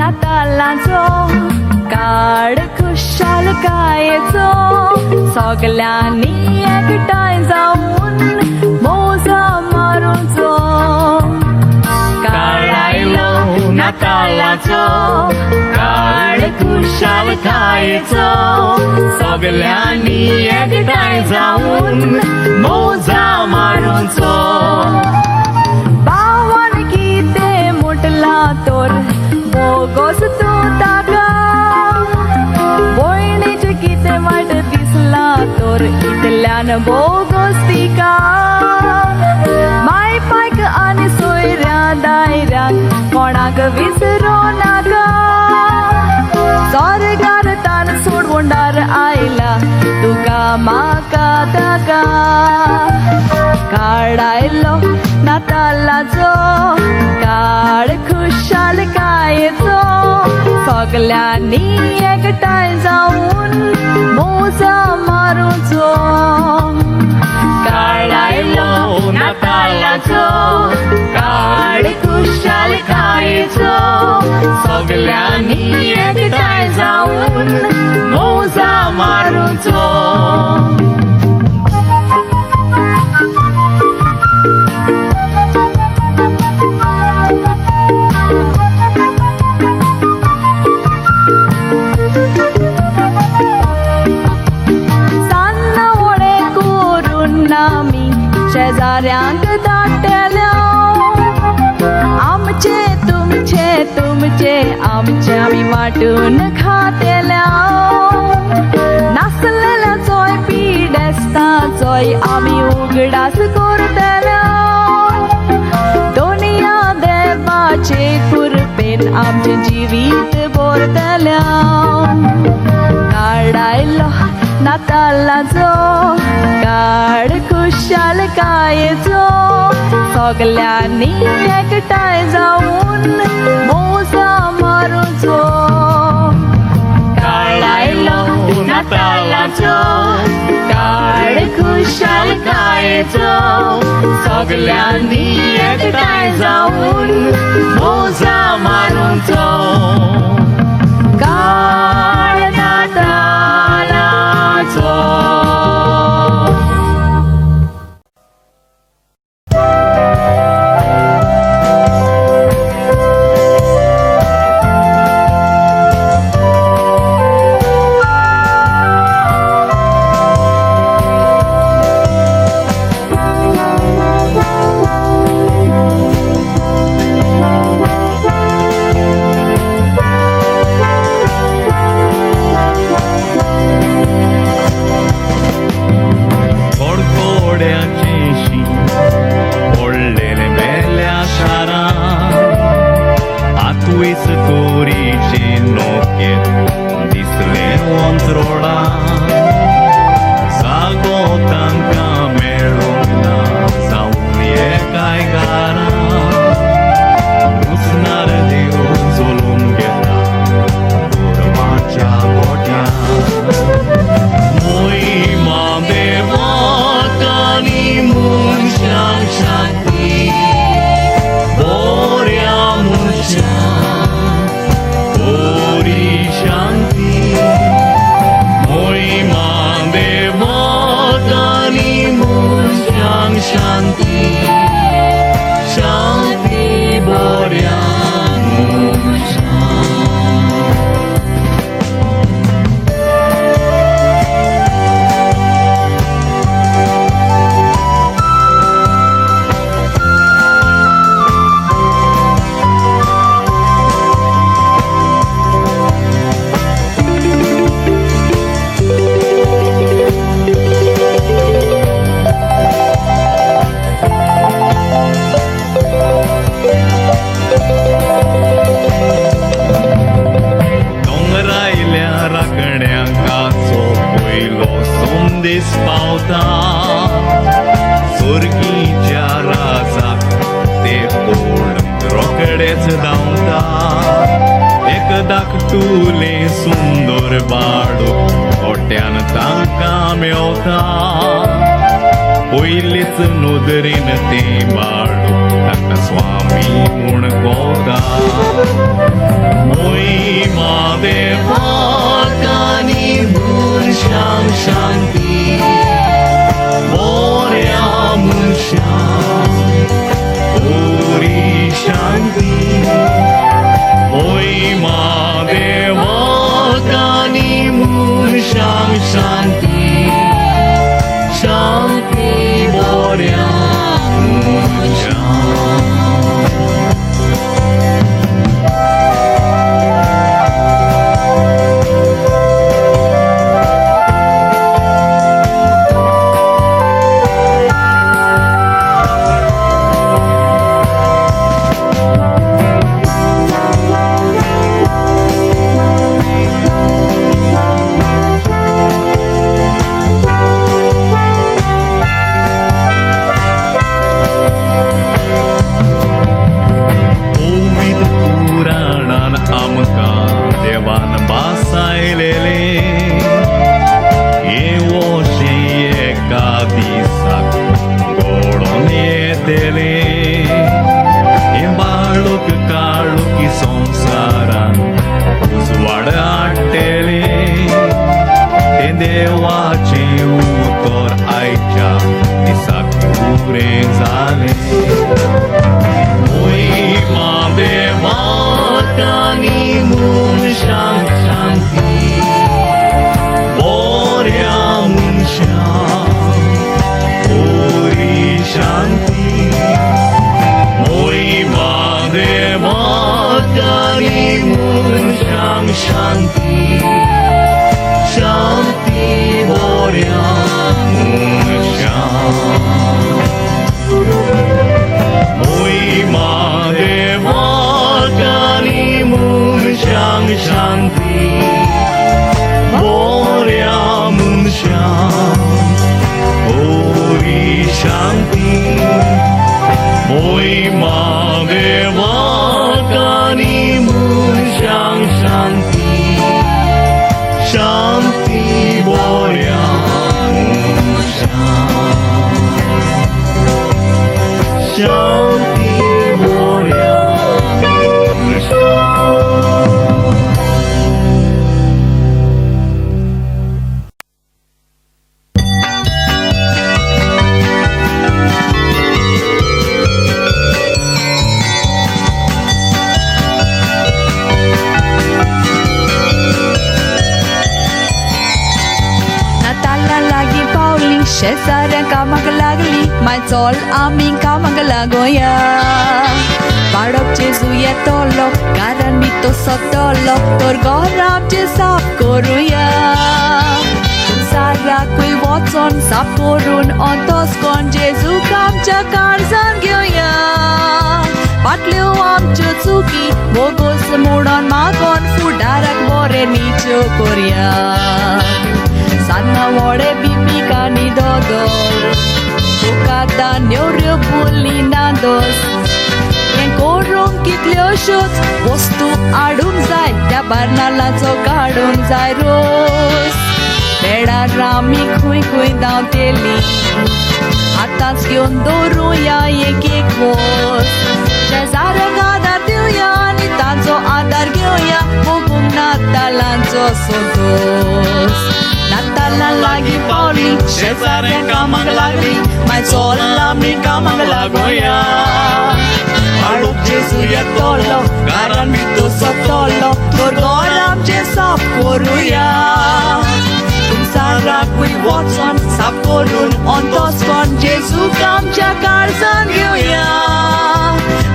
नातालाचो काळ खुशाल गायचो सगळ्यांनी एकठांय जाऊन मोजा मारूचो काळ आयलो नातालाचो काळ खुशाल गायचो सगळ्यांनी एकठांय जाऊन मोजा मारूचो बावन किते मुटला तोर बोगोस तू ताका बोयणेचे किते वाट दिसला तोर इतल्यान बोगोस तिका माय पायक आनी सोयऱ्या दायऱ्याक कोणाक विसरो नाका स्वर्गार तान सोडवोंडार आयला तुका म्हाका ताका काळ आयलो नातालाचो काळ खुशाल गायचो सगळ्यांनी एकठांय जाऊन मोजा मारूचो काळ आयलो नातालाचो काळ खुशाल गायचो सगळ्यांनी एकठांय जाऊन मोजा मारूचो शेजाऱ्यांक धाडटल्या आमचे तुमचे आमचे आमी वाटून खातेल्या नासलेल्या चोय पिडेस्ताचोय आमी उगडास करतल्या दोनिया देवाचे कृपेन आमचे जिवीत भरतल्या काळ आयलो नातालाचो काळ खुशाल गायचो सगळ्यांनी एकठांय जाऊन मोजा मारूचो काळ आयलो नातालाचो काळ खुशाल गायचो सगळ्यांनी एकठांय जाऊन मोजा मारूचो काळ नातालाचो संदेश पावता सुरगीच्या राजाक ते कोण रोकडेच धांवता एकदाक तुले सुंदर बाळो खोट्यान तांकां मेवता पयलीच नोदरीन ते बाळो ताका स्वामी म्हूण कोता महिमा देवानी मुशां शांती शांती बोऱ्या शेजाऱ्या कामाक लागली मायचोल आमी कामाक लागोया पाडपचे जुये तोलो कारण मी तो सतलो तोर घराचे साफ करूया साराकूय वचोन साफ करून अंतोस्कोन जेजू आमच्या काळजान घेवया फाटल्यो आमच्यो चुकी बोगोस मोडोन मागोन फुडाराक बरें नीच्यो करया सान्ना वडे बिबिकांनी दोदोल तुका नेवऱ्यो बुली नादोस हें करूंक कितल्योश्योच वस्तू हाडूंक जाय त्या बारनालाचो काडूंक जाय रोस बेडार आमी खंय खंय धांवतेली आतांच घेवन दवरुया एक एक वोस शेजाऱ्याक आदार दिवया आनी तांचो आदार घेवया बगूंक नातालांचो सोदोस नाताला लागी पावली शेजाऱ्या कामाक लागली मायचोल आमी कामाक लागोया हाडूंक जेजू येतलो कारण मी तो सतलो तोर घर आमचें साफ करूया साराकूय वचोन साफ करून अंतोस्कोन जेजूक आमच्या काळजान घेवया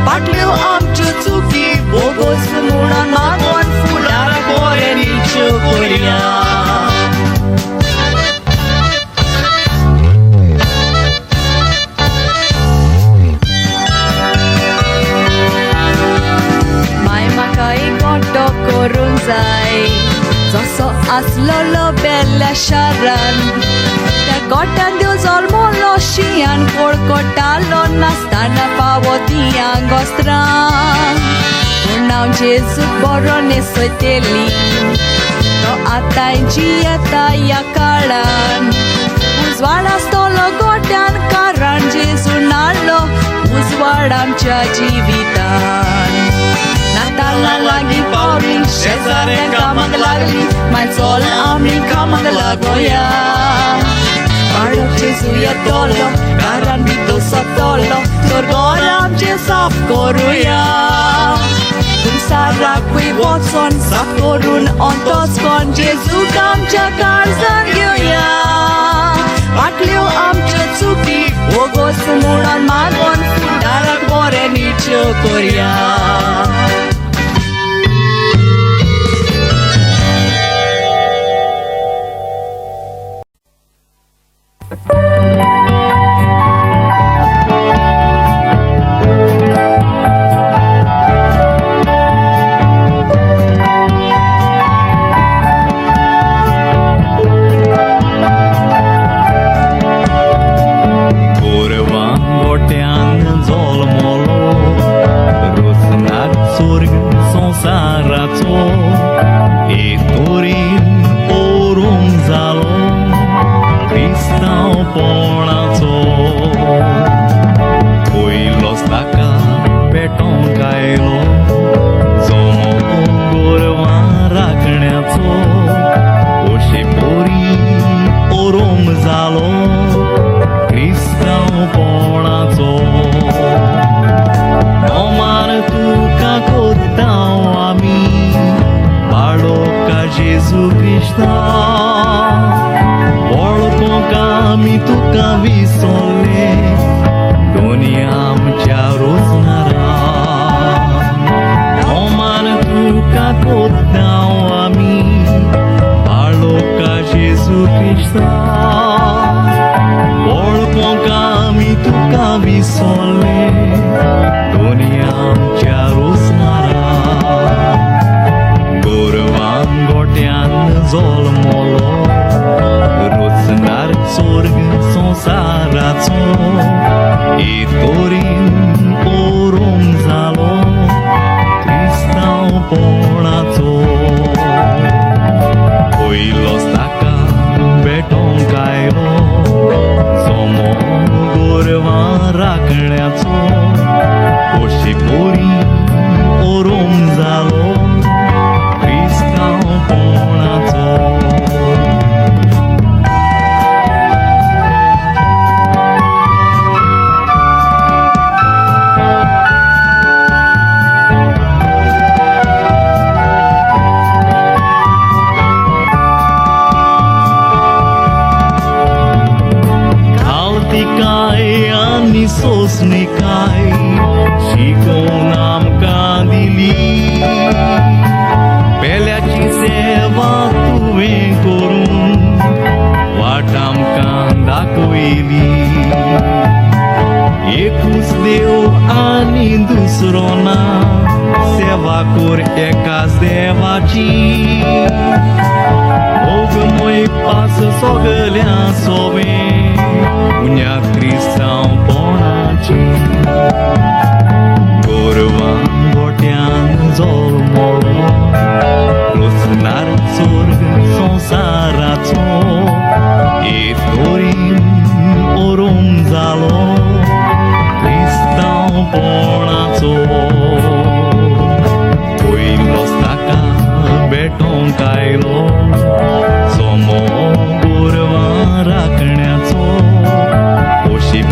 फाटल्यो आमच्यो चुकी बोगोस म्हणून मागोन फुडाराक बरें नीच्यो करया करूंक जाय जसो आसलोलो बेल्ल्या शारान त्या गोठान देव जल्मलो शियान कोळकोटालो नासतना पावो तियांग वस्त्रांक पूण हांव जेजूक बरो न्हेसयतेली तो आतांय जियेता ह्या काळान उजवाड आसतलो गोठ्यान कारण जेजून हाडलो उजवाड आमच्या जिवितान नाताला लागी पावली शेजाऱ्या कामाक लागली मायचोल आमी कामाक लागोया पाडप जेजू येतलो कारण मी तो सतलो तोर घर आमचें साफ करूया साराकूय वचोन साफ करून अंतस्कन जेजूक आमच्या काळजान घेवया फाटल्यो आमच्यो चुकी वगोस म्हणून मागोन फुडाराक बरें निच्यो करया Somos por राखण्याचो ओशी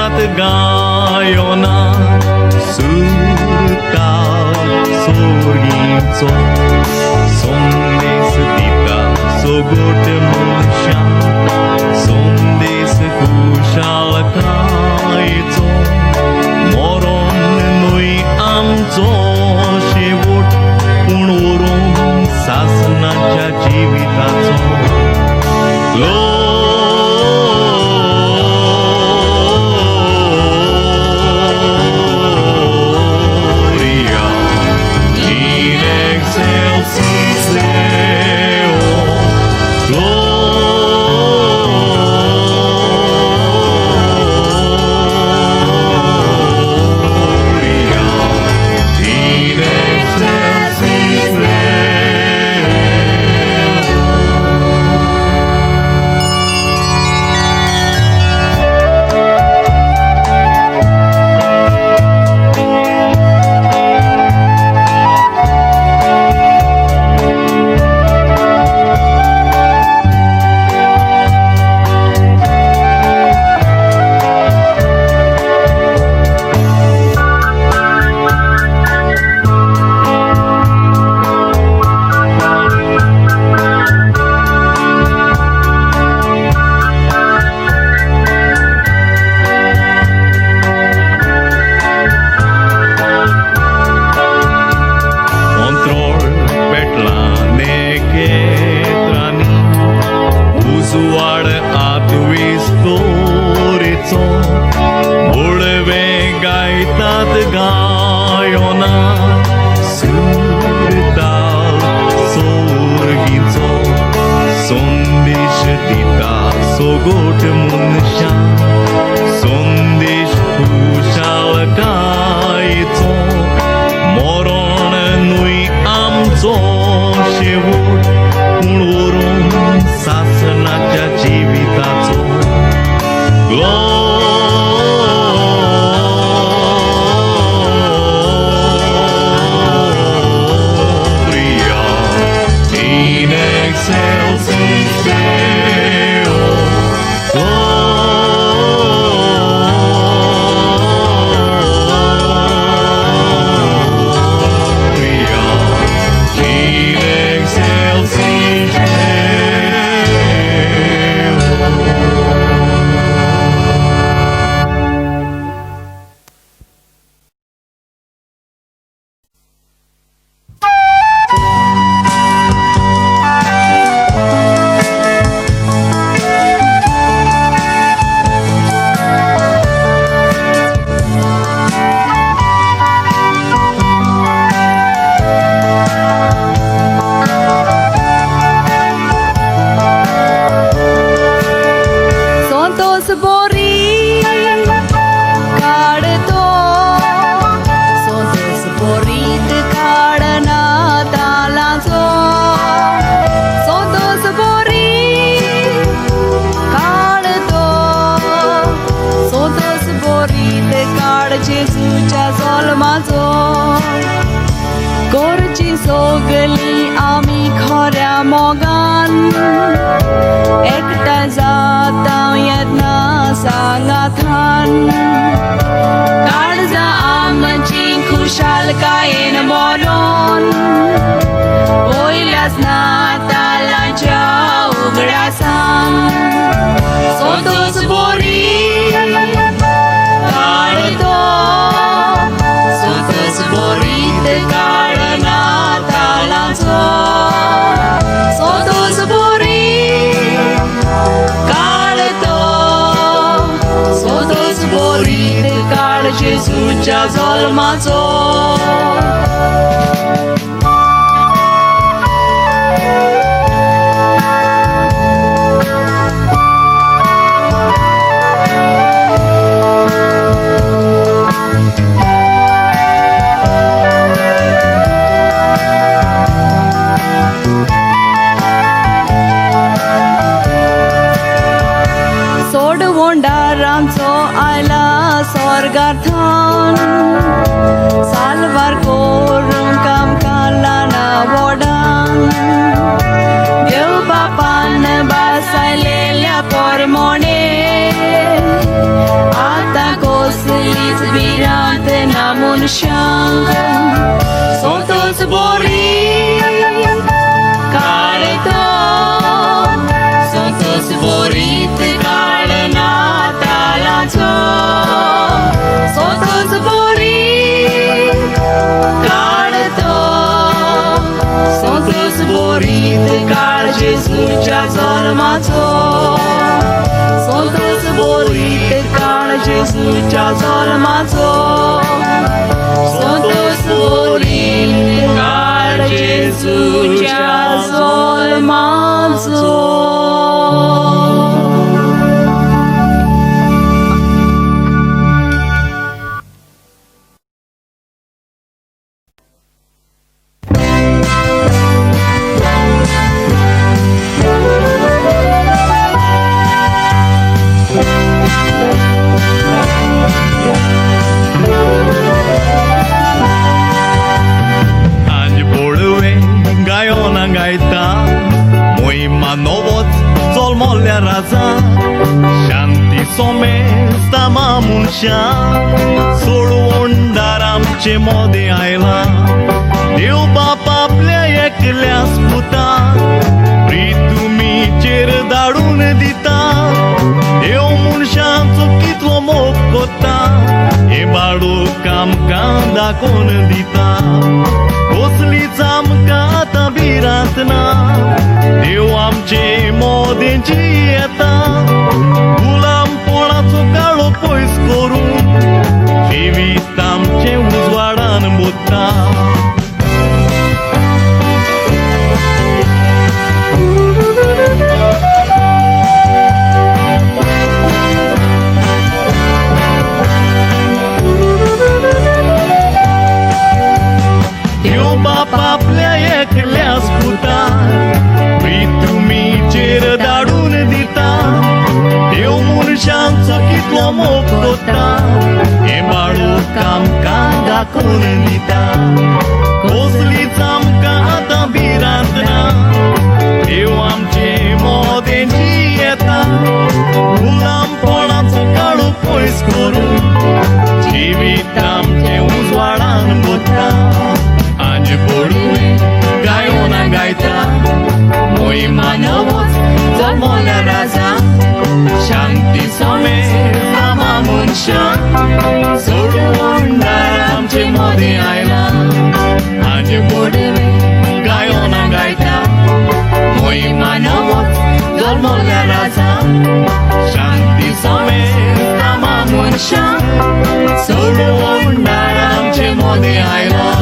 गायतात गायोना सुरता सोर्गीचो संदेश दिता सोगोट मनशा संदेश कुशालकायेचो मरण न्हय आमचो शेवट पूण व्हरून सासणाच्या जिविताचो Gloria in excelsis Deo Gloria in excelsis Deo Control पेटलाने केत्रांनी उजवाड आत्विस्तोरेचो बोळवे गायतात गायोना सुरताल सोर्गीचो संदेश दिता सोगोट मनशा संदेश कुशालकायेचो मरण न्हय आमचो शेवट पूण व्हरून सासणाच्या जिविताचो Gloria in excelsis Deo Gloria in excelsis Santos bori kaadto Santos borit kaadna talazo Santos bori kaadto Santos borit kaad Jesuच्या जल्माचो करची सगळी आमी खऱ्या मोगान एकटा जाता यत्ना सांगाथान काळजा आमची खुशालकायेन मरून पयल्याच नातालांच्या उगडासान संतोष बोरी काळतो संतोष बोरीत काळ नातालांचो संतोष बोरी काळतो संतोष बोरीत काळ जेजूच्या जल्माचो सोडवोंडारांचो आयला स्वर्गार्थान सालवार करून काम कालाना वोडान देव बापान बासायलेल्या पोरमोणे आता मनशांक सोतोच बोरी काढतो सोतोच बोरीत काढ नातालाचो सोतोच बोरी काढतो सोतोच बोरीत काढ जेजूच्या जन्माचो सोतोच बोरीत काढ जेजूच्या जन्माचो सोतोच बोरीत काढ जेजूच्या जन्माचो शांती सोमेस्ता मनशा सोडून दारामचे मोदे आयला देव बाप आपल्या एकल्यास पुता प्रितुमीचेर धाडून दिता देव मनशांचो कितलो मोग कोता हे बाळूक आमकां दाखोवन दिता कसलीच आमकां आतां भिरांत ना देव आमचे मोदेची येता गुलामपणाचो काळो पयस करून जिवीत आमचे उजवाडान बोत्ता देव बाप आपल्या एकल्यास पुता प्रितुमीचेर धाडून दिता देव मनशांचो कितलो मोग कोता हे बाळूक आमकां दाखोवन दिता कसलीच आमकां आतां भिरांत ना देव आमचे मोदेची येता गुलामपणाचो काळो पयस करून जिवीत आमचे उजवाडान बोत्ता आज बोडून गायोना गायता मोहिमा नवोच जल्मला राजा शांती सोमेर आमा मनशा सोडून आमचे मोदे आयला आज बोडवे गायोना गायता मोहिमा नवोच जल्मला राजा शांती सोमेर आमा मनशा सोडून आमचे मोदे आयला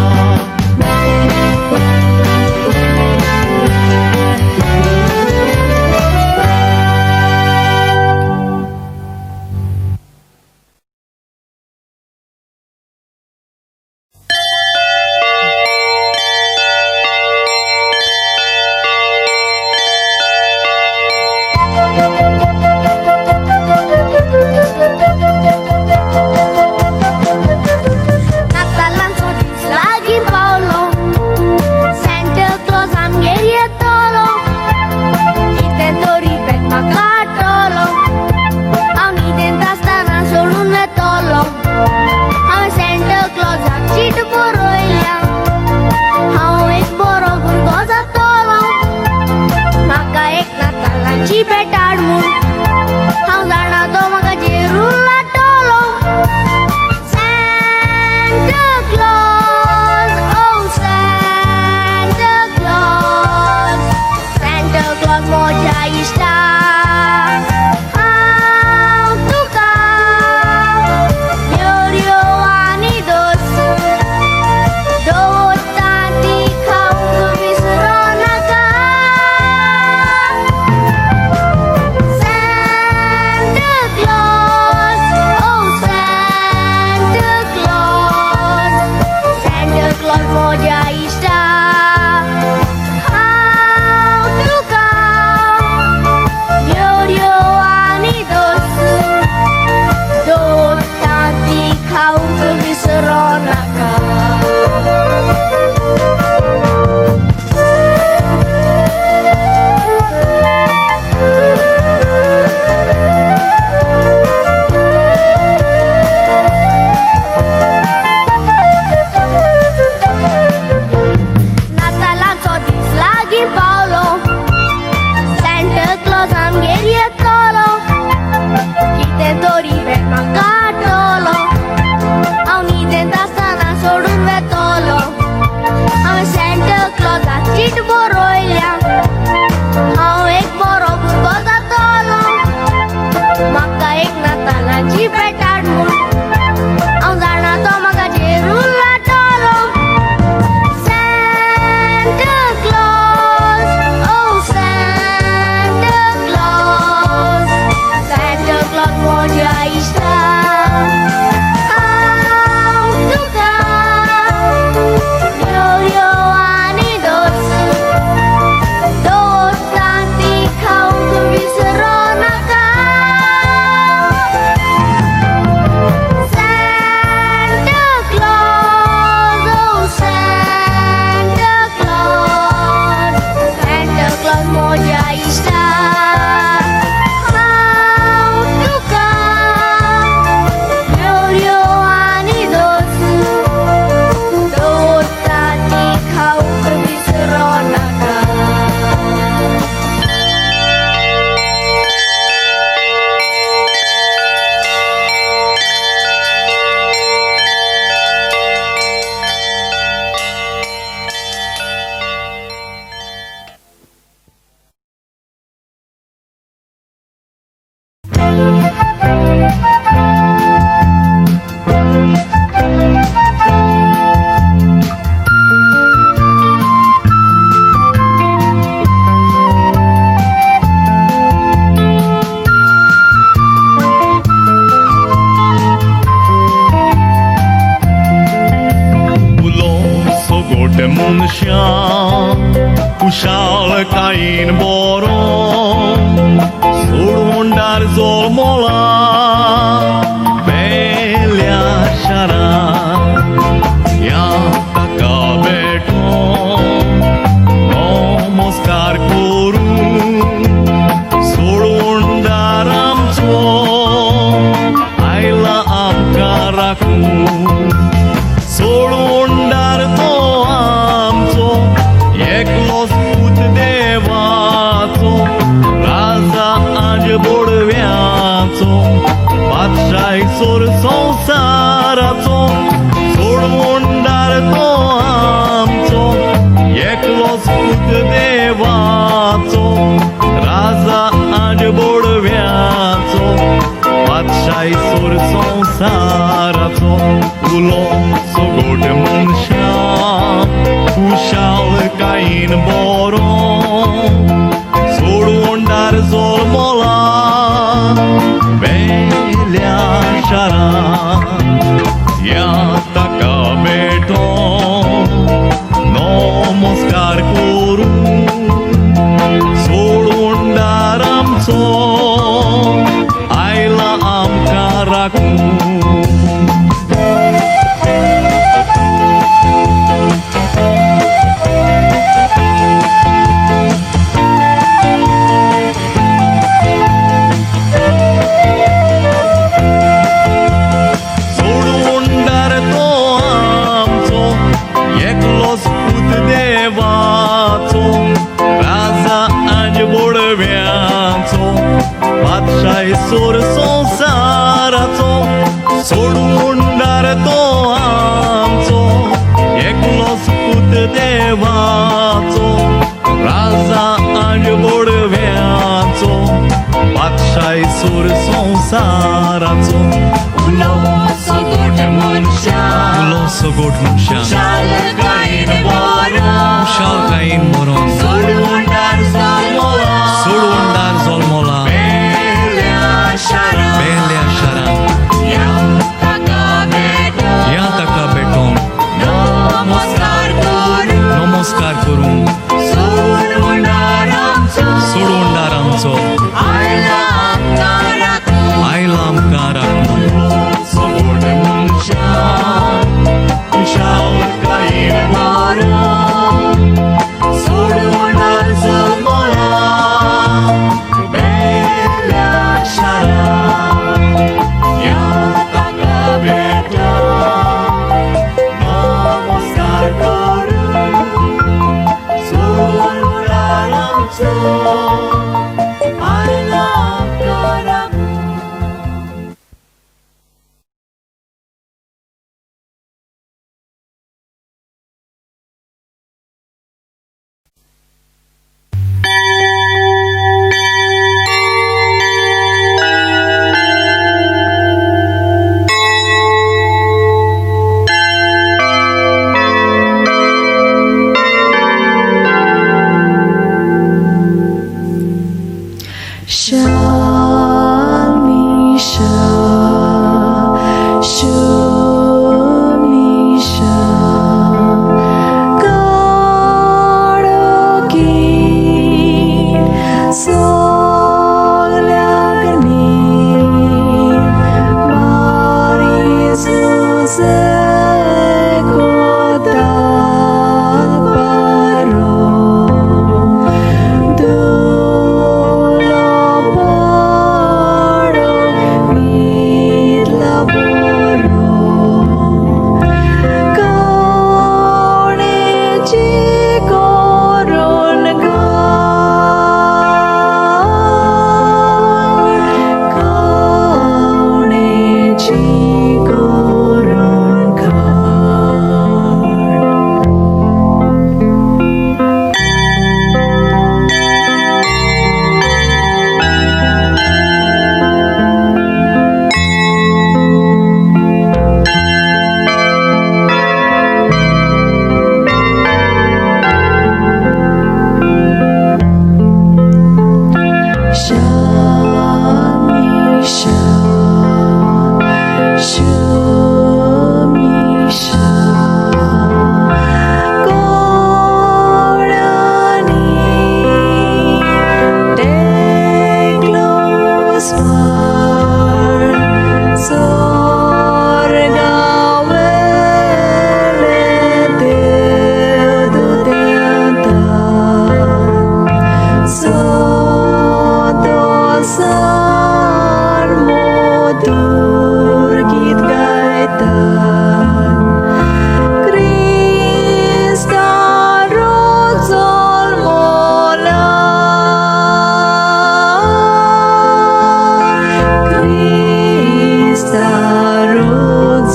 Natalanचो दीस मनशा खुशाल काईन बरो सोडून दार जल्मला बेल्या शारान या ताका भेटून नमस्कार करून सोडून दार आमचो आयला आमकां राखून सोडून दार तो आमचो एकलोच पूत देवाचो राजा आज बोडव्याचो बादशाही सोर संवसाराचो सोडून दार तो आमचो एकलोच पूत देवाचो राजा आज बोडव्याचो बादशाही सोर संवसाराचो उलो सोगोट मनशा खुशाल काईन बरो सोडून दार जल्मला बेल्या शारान या ताका भेटून नमस्कार करून सोडून दार आमचो आयला आमकां राखून बादशाही सोर संवसाराचो सोडून दार तो आमचो एकलोच पूत देवाचो राजा आज बोडव्याचो बादशाही सोर संवसाराचो उलो सोगोट मनशा खुशाल काईन बरो सोडून दार जल्मला बेल्या शारान या ताका भेटून नमस्कार करून सोडून दार आमचो आयला आमकां राखून सोगोट मनशा खुशाल काईन बरो सोडून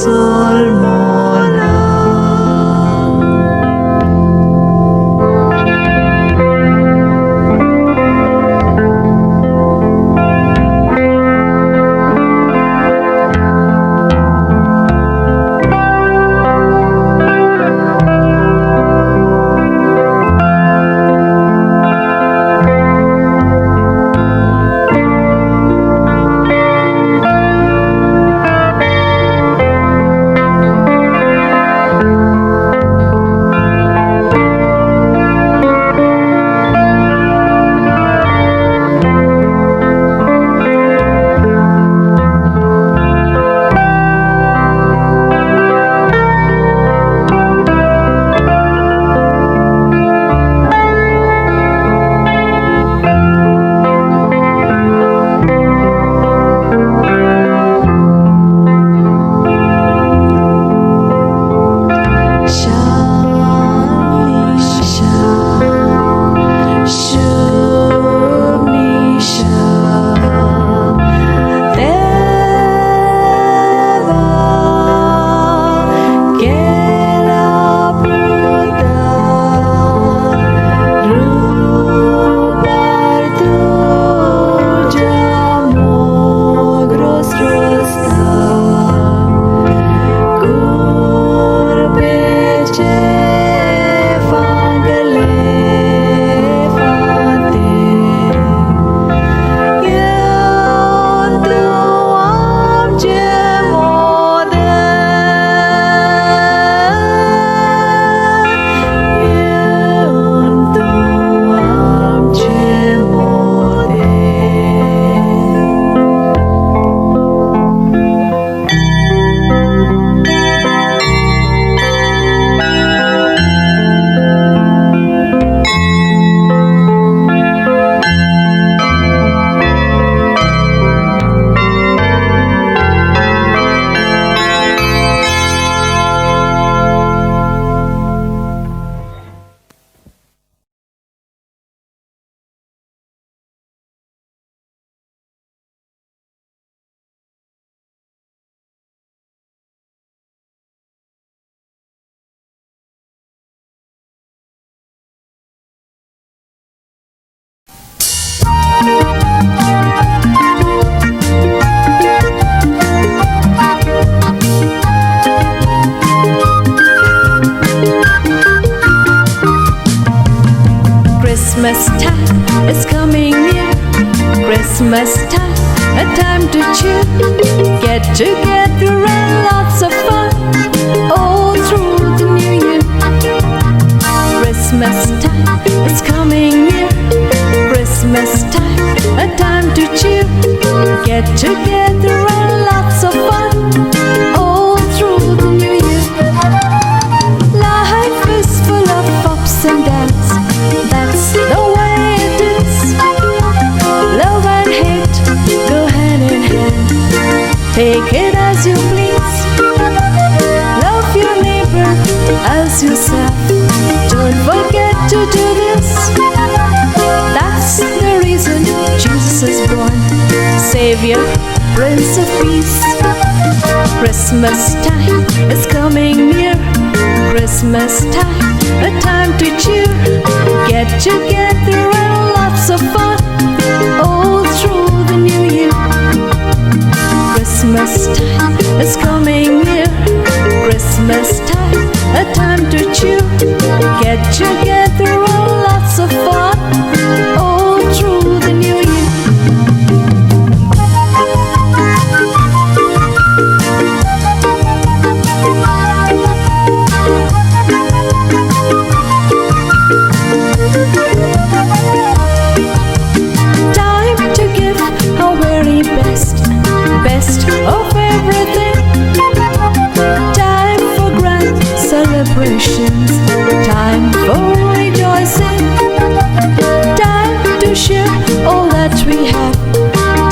sol mola. Christmas time is coming near. Christmas time, a time to cheer. Get together and lots of fun all through the new year. Christmas time is coming near. Christmas time, a time to cheer. Get together and lots of fun all through the new year. Life is full of ups and downs. That's the way it is. Love and hate go hand in hand. Take it as you please. Love your neighbor as yourself. Don't forget to do this. That's the reason Jesus is born, Savior, Prince of Peace. Christmas time is coming near. Christmas time, a time to cheer. Get together and lots of fun all through the new year. Christmas time is coming near. Christmas time, a time to cheer. Get together and lots of fun all through the new year. Best of everything. Time for grand celebrations. Time for rejoicing. Time to share all that we have.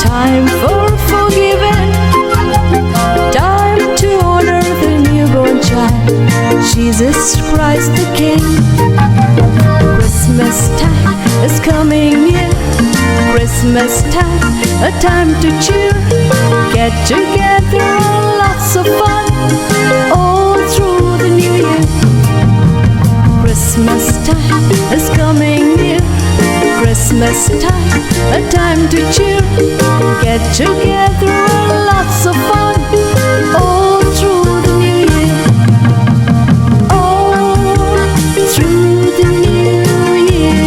Time for forgiving. Time to honor the newborn child, Jesus Christ the King. Christmas time is coming near. Christmas time, a time to cheer. Get together and lots of fun Christmas time, a time to cheer, get together and lots of fun all through the new year, all through the new year.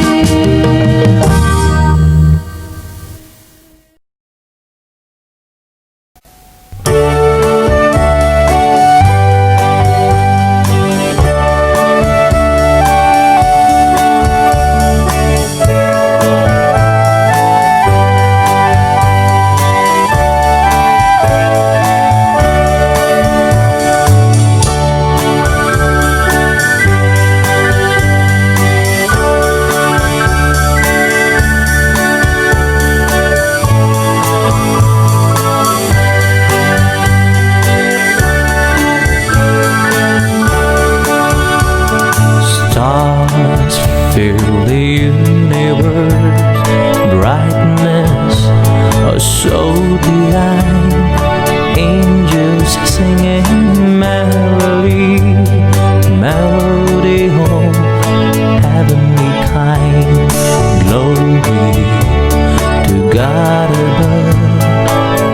Fill the universe, brightness so divine, angels singing merrily, melody of heavenly kind, glory to God above,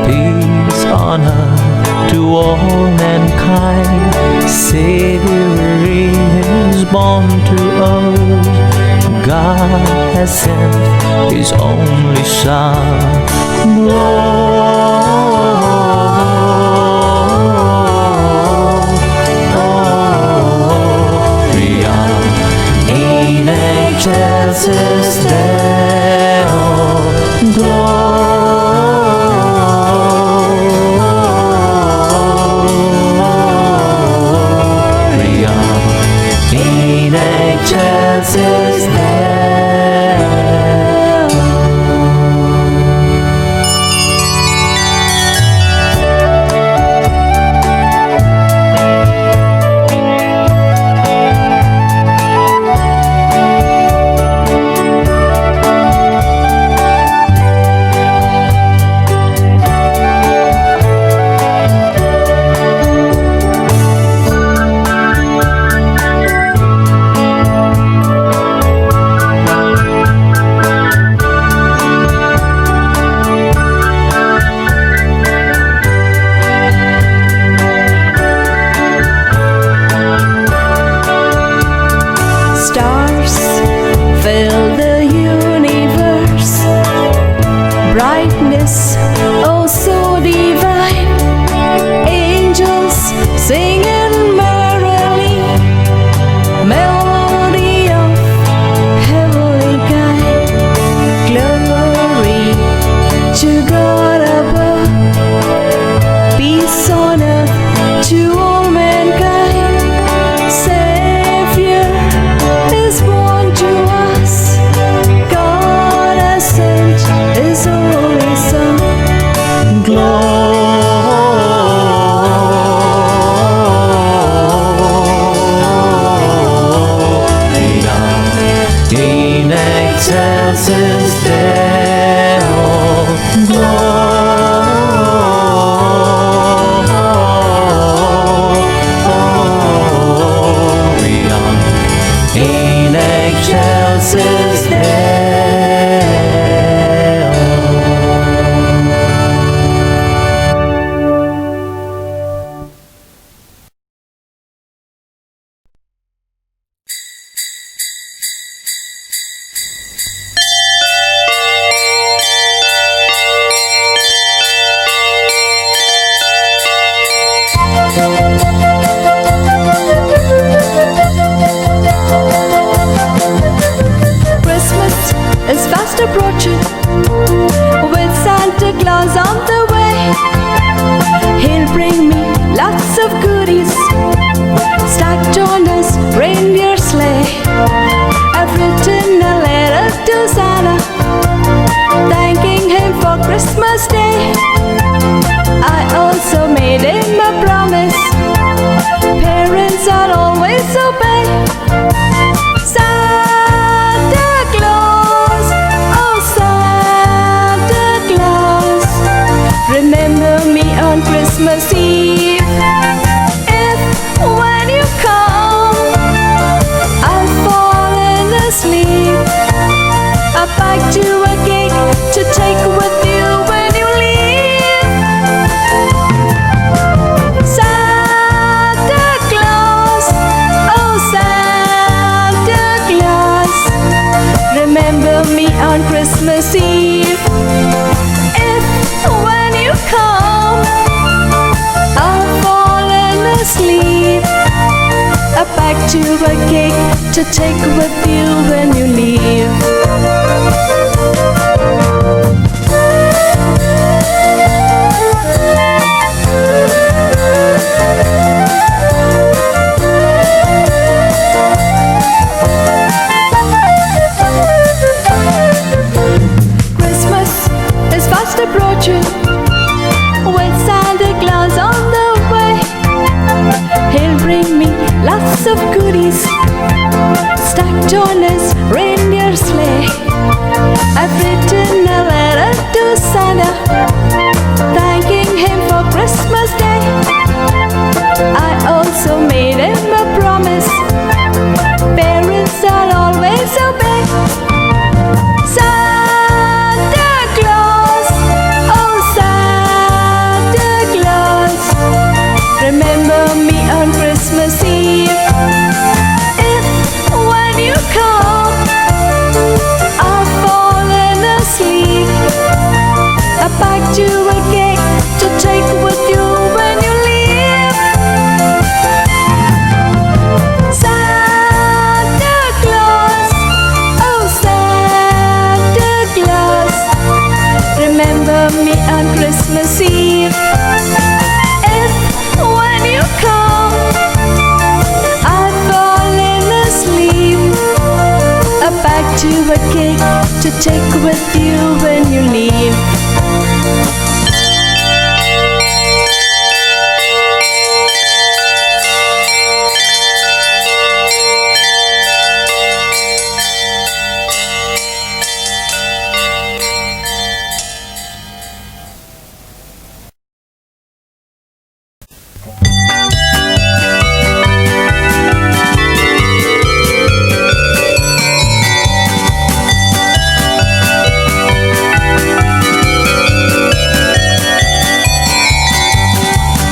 peace on earth to all mankind, Savior is born to us. God has sent His only Son. Gloria in excelsis Deo. Gloria in excelsis Deo. Oh, so divine, angels singing merrily, melody of heavenly kind, glory to God above, peace on earth to all mankind, Savior is born to us, God has sent His only Son. In excelsis Deo, Gloria in excelsis Deo. Christmas is fast approaching, with Santa Claus on the way. He'll bring me lots of goodies, stacked on his reindeer sleigh. I've written a letter to Santa, thanking him for Christmas Day. I also made him a promise, parents are always obey. Santa Claus, oh Santa Claus, remember me on Christmas Eve. If when you come I've fallen asleep, I'd like to packed you a cake to take with you when you leave. Christmas is fast approaching, with Santa Claus on the way. He'll bring me lots of goodies stacked on his reindeer sleigh. I've written a letter to Santa, thanking him for Christmas Day. I also made him a promise, parents I'll always obey. Santa Claus, oh Santa Claus, remember me on Christmas Eve. If when you come I've fallen asleep, I packed you a cake to take with you when you leave. Santa Claus, oh Santa Claus, remember me on Christmas Eve. If when you come I've fallen asleep, I packed you a cake to take with you when you leave.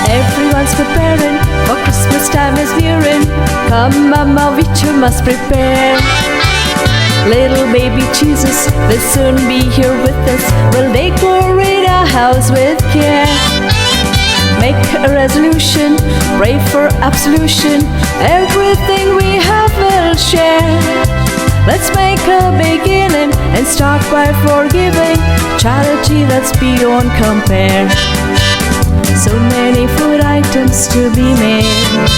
Everyone's preparing, for Christmas time is nearing. Come mama, we too must prepare. Little baby Jesus will soon be here with us. We'll decorate our house with care. Make a resolution, pray for absolution. Everything we have we'll share. Let's make a beginning and start by forgiving. Charity that's beyond compare. So many food items to be made,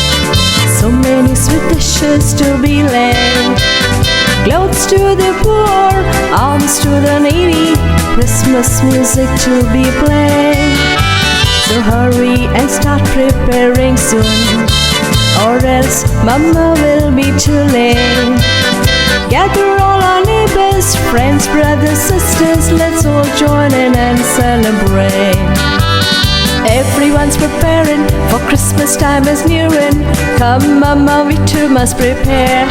so many sweet dishes to be laid. Clothes to the poor, alms to the needy, Christmas music to be played. So hurry and start preparing soon, or else mama will be too late. Gather all our neighbors, friends, brothers, sisters, let's all join in and celebrate. Everyone's preparing, for Christmas time is nearing. Come mama, we too must prepare.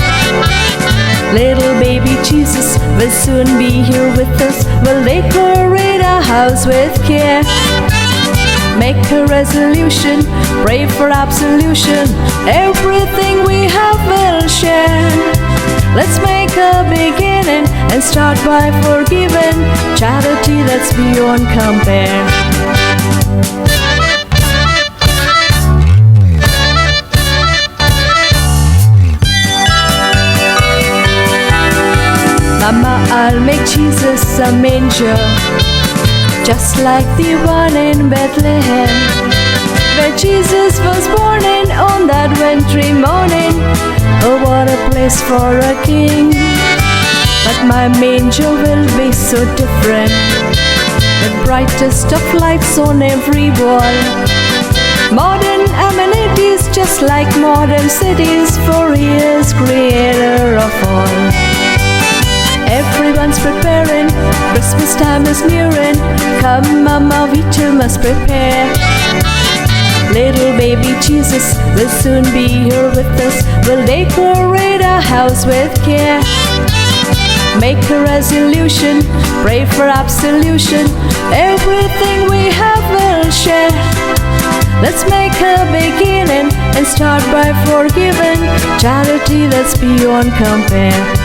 Little baby Jesus will soon be here with us. We'll decorate our house with care. Make a resolution, pray for absolution. Everything we have we'll share. Let's make a beginning and start by forgiving. Charity that's beyond compare. Mama, I'll make Jesus a manger, just like the one in Bethlehem, where Jesus was born in on that wintry morning. Oh, what a place for a king. But my manger will be so different, the brightest of lights on every wall. Modern amenities just like modern cities, for He is creator of all. Everyone's preparing, Christmas time is nearing. Come mama, we too must prepare. Little baby Jesus will soon be here with us. We'll decorate our house with care. Make a resolution, pray for absolution. Everything we have we'll share. Let's make a beginning and start by forgiving. Charity that's beyond compare.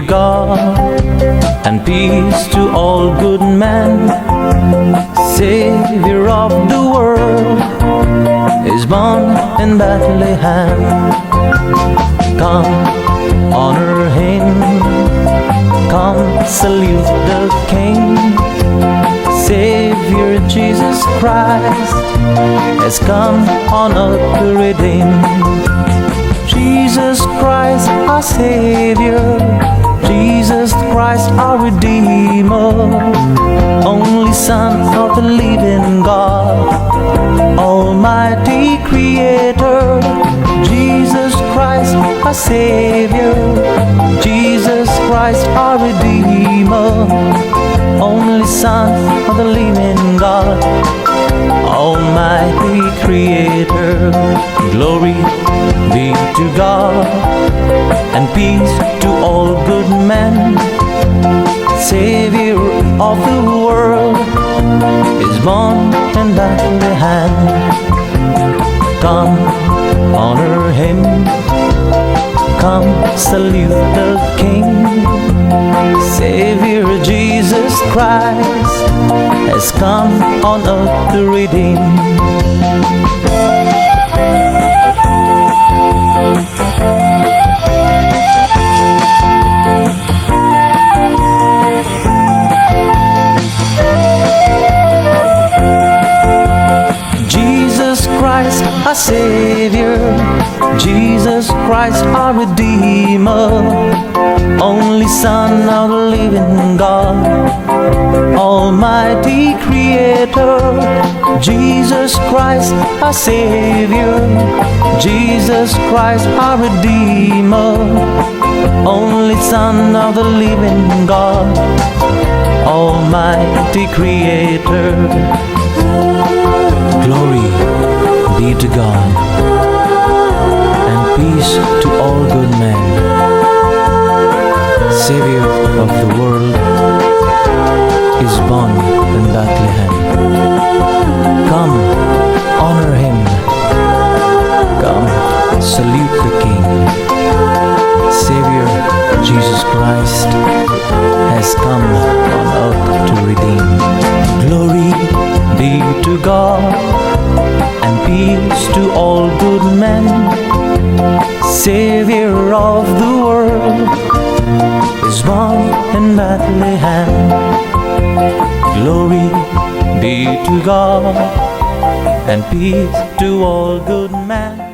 God, and peace to all good men. Savior of the world is born in Bethlehem. Come, honor him. Come, salute the King. Savior Jesus Christ has come on earth to redeem. Jesus Christ our Savior, Jesus Christ our Redeemer, only Son of the living God, Almighty Creator. Jesus Christ our Savior, Jesus Christ our Redeemer, only Son of the living God, Almighty Creator. Glory be to God, and peace to all good men. Savior of the world is born in Bethlehem. Come, honor him. Come, salute the King. Savior Jesus Christ has come on earth to redeem. Jesus Christ our Savior, Jesus Christ our Redeemer, only Son of the living God, Almighty Creator. Jesus Christ our Savior, Jesus Christ our Redeemer, only Son of the living God, Almighty Creator. Glory be to God, and peace to all good men. Savior of the world is born in Bethlehem. Come, honor him. Come, salute the King. Savior Jesus Christ has come on earth to redeem. Glory be to God, and peace to all good men. Savior of the world is born in Bethlehem. Glory be to God, and peace to all good men.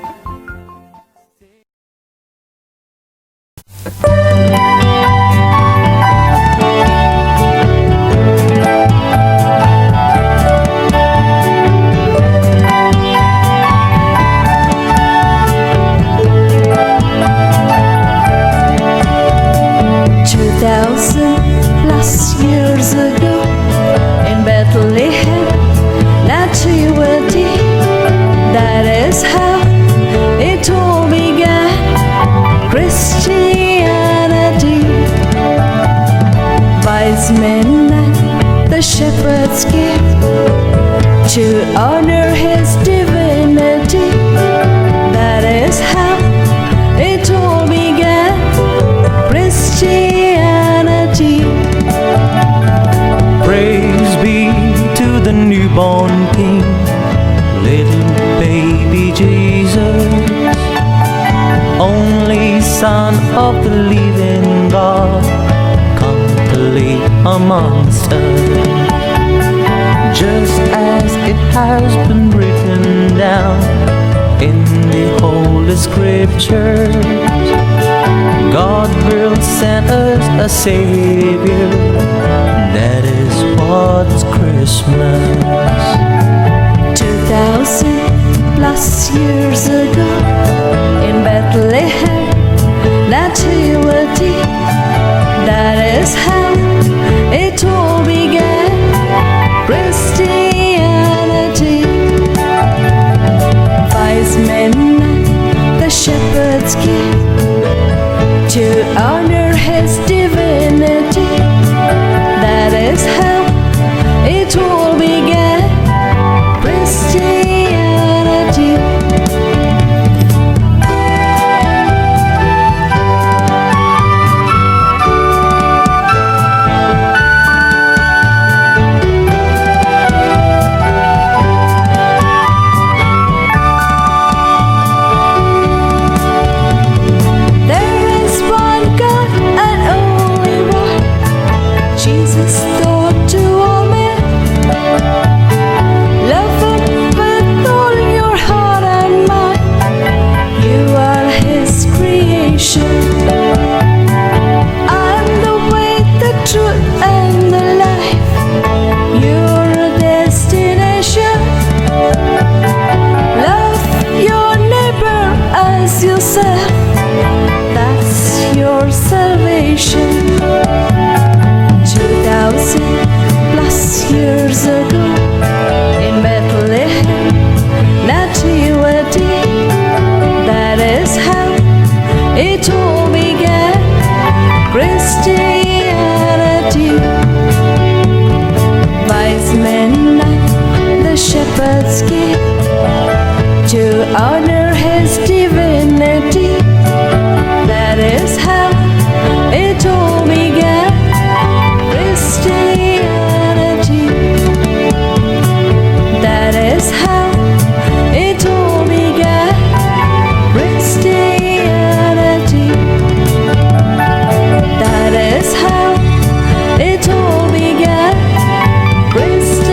2,000+ years ago in Bethlehem, nativity, that is how it all began. Christianity, wise men and the shepherds came to honor his divinity. That is how it all began. Christianity. Praise be to the newborn King, little baby Jesus, only Son of the living God, come to live amongst us. Just as it has been written down in the Holy Scriptures, God will send us a Savior. That is what's Christmas. 2,000+ years ago in Bethlehem, nativity, that is how it all began. Christianity, wise men and the shepherds came to honor his divinity. That is how it all began. Christianity. as yourself, that's your salvation. 2,000 plus years ago in Bethlehem, nativity, that is how it all began. Christianity, wise men like the shepherds came to honor his divinity. That is how it all began. Christianity, that is how it all began. Christianity, that is how it all began. Christianity.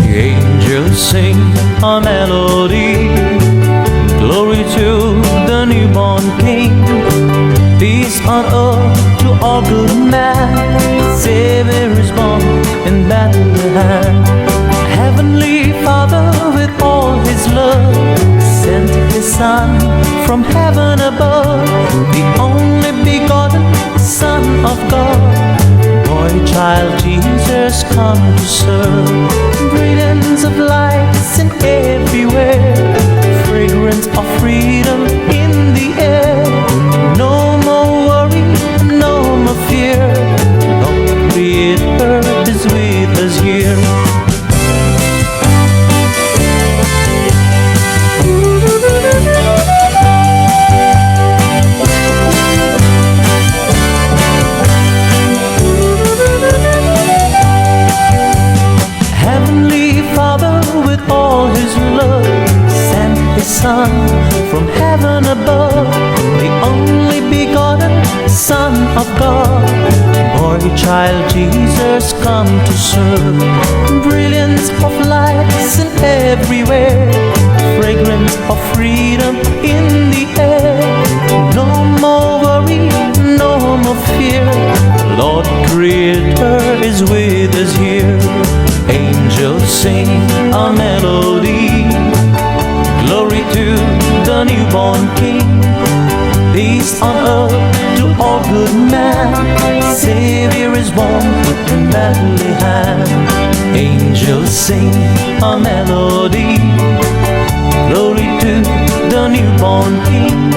The angels sing a melody, glory to the newborn King. Peace on earth to all good men, Savior is born in Bethlehem. Heavenly Father with all his love sent his Son from heaven above, the only begotten Son of God. Boy child Jesus come to serve, brilliance of lights in everywhere, fragrance of freedom in the air. No more worry, no more fear, Lord Creator is with us here. Heavenly Father with all his love sent his Son from heaven above, the only begotten Son of God. Boy child Jesus come to serve, brilliance of lights in everywhere, fragrance of freedom in the air. No more worry, no more fear, Lord Creator is with us here. Angels sing a melody, glory to the newborn King. Peace on earth to all good men, Savior is born in Bethlehem. Angels sing a melody, glory to the newborn King.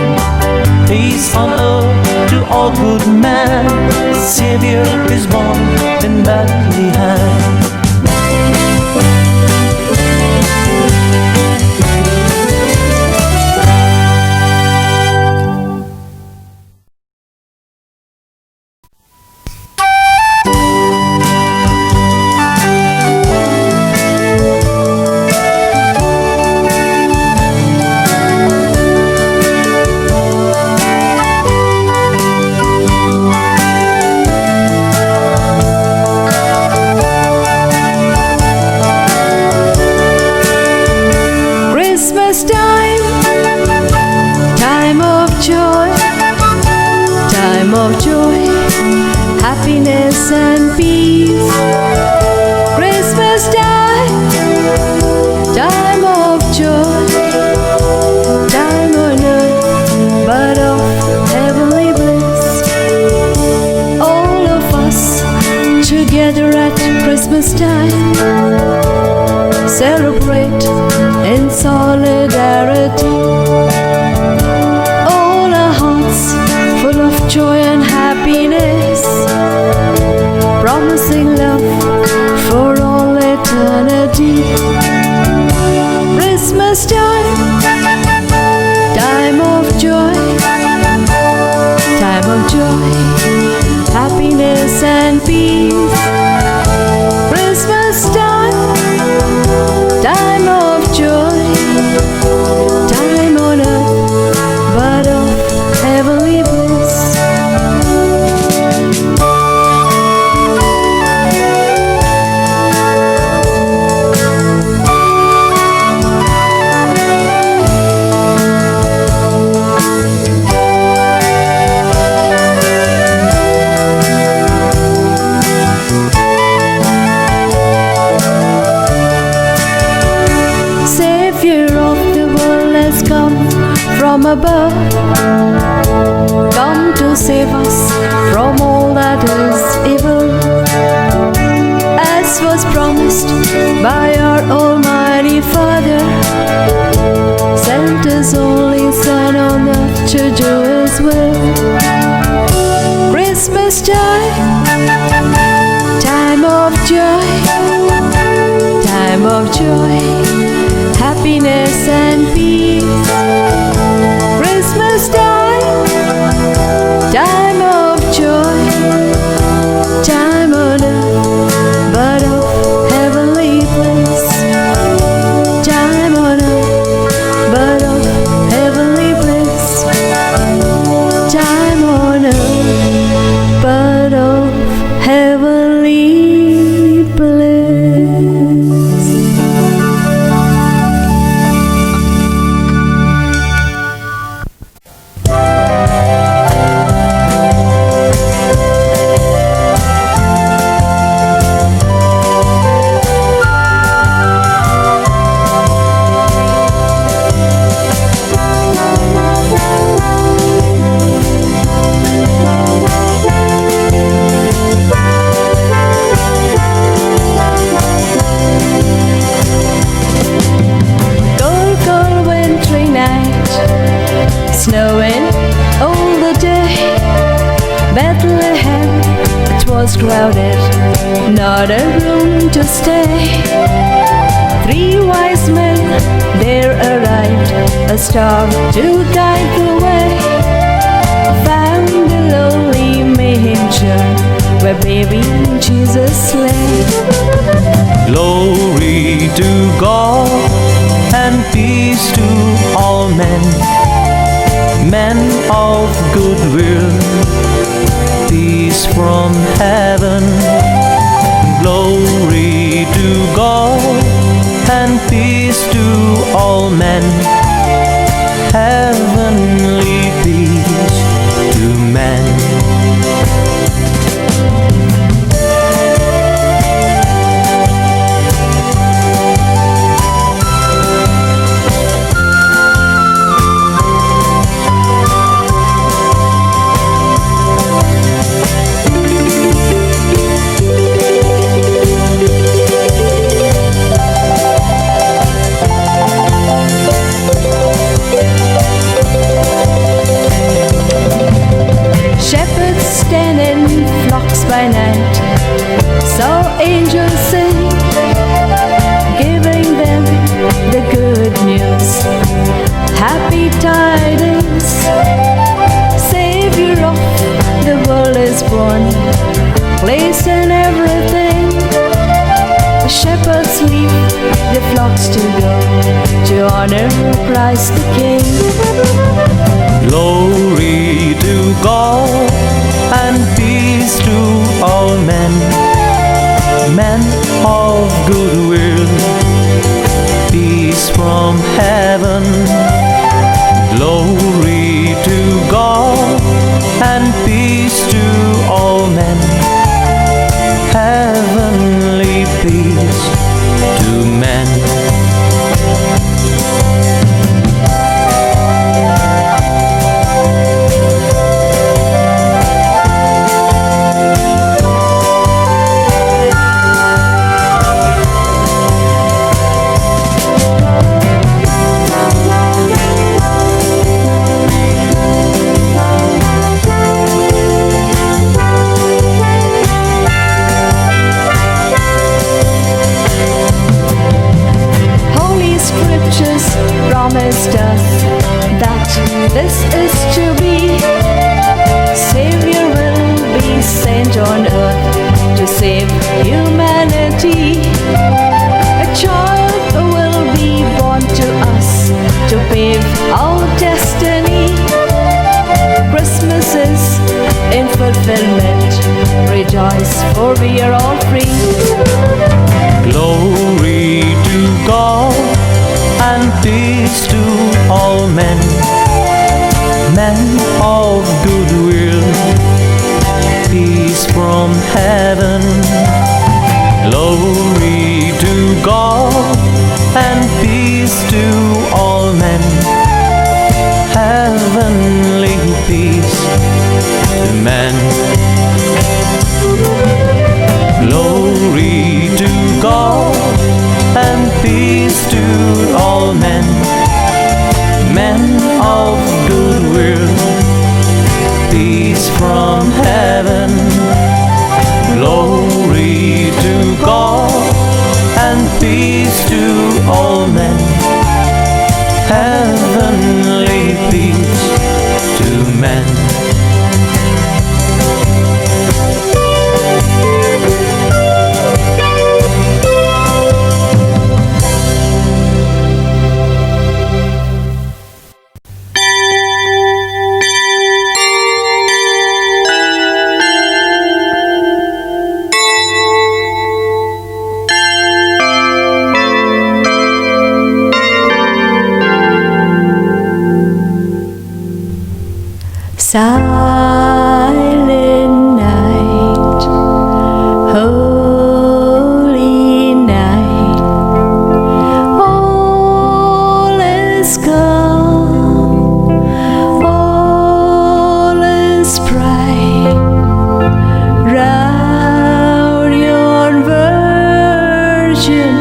Peace on earth to all good men, Savior is born in Bethlehem. Happiness and peace. Christmas time, time of joy, time on earth, but of heavenly bliss. All of us together at Christmas time celebrate in solidarity. All our hearts full of joy and happiness, promising love for all eternity. Christmas time, time of joy, time of joy, happiness and peace. Christmas time, time of joy, time on earth, but of heavenly bliss. by our Almighty Father, sent His only Son on earth to do His will. Christmas time, time of joy, time of joy, happiness and peace. Christmas time, time of joy, time on earth, but of heavenly bliss. Time on earth, but of heavenly bliss. Time on earth, but of heavenly bliss. Snowing all the day, Bethlehem, it was crowded, not a room to stay. 3 wise men there arrived, a star to guide the way. Found the lowly manger where baby Jesus lay. Glory to God and peace to all men, men of goodwill, peace from heaven. Glory to God and peace to all men, heavenly peace to men. By night, saw angels sing, giving them the good news, happy tidings. Savior of the world is born, place in everything. The shepherds leave the flocks to go to honor Christ the King. Glory to God and peace to all men, men of goodwill, peace from heaven. Glory to God and peace to all men, heavenly peace to men. Promised us that this is to be. Savior will be sent on earth to save humanity. A child will be born to us to pave our destiny. Christmas is in fulfillment. Rejoice, for we are all free. Glory to God and peace to all men, men of goodwill, peace from heaven. Glory to God and peace to all men, heavenly peace to men. Glory to God peace to all men, heavenly peace to men. Silent night, holy night, all is calm, all is bright. Round your virgin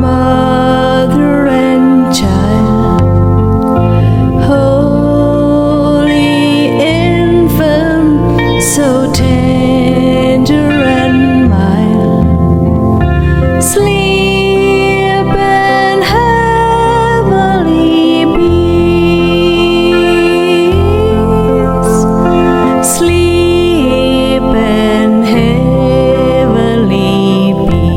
mother and child, so tender and mild, sleep in heavenly peace, sleep in heavenly peace.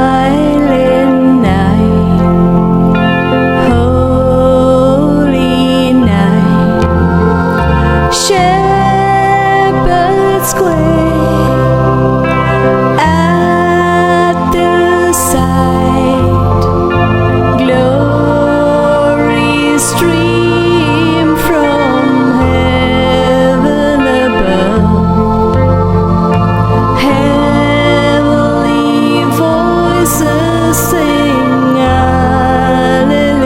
Silent night, holy night, shepherds quake at the sight, glory stream from heaven above. Heavenly voices sing hallelujah.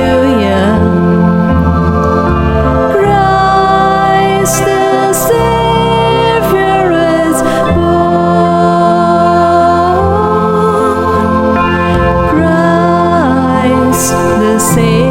Christ the Savior is born. Christ the Savior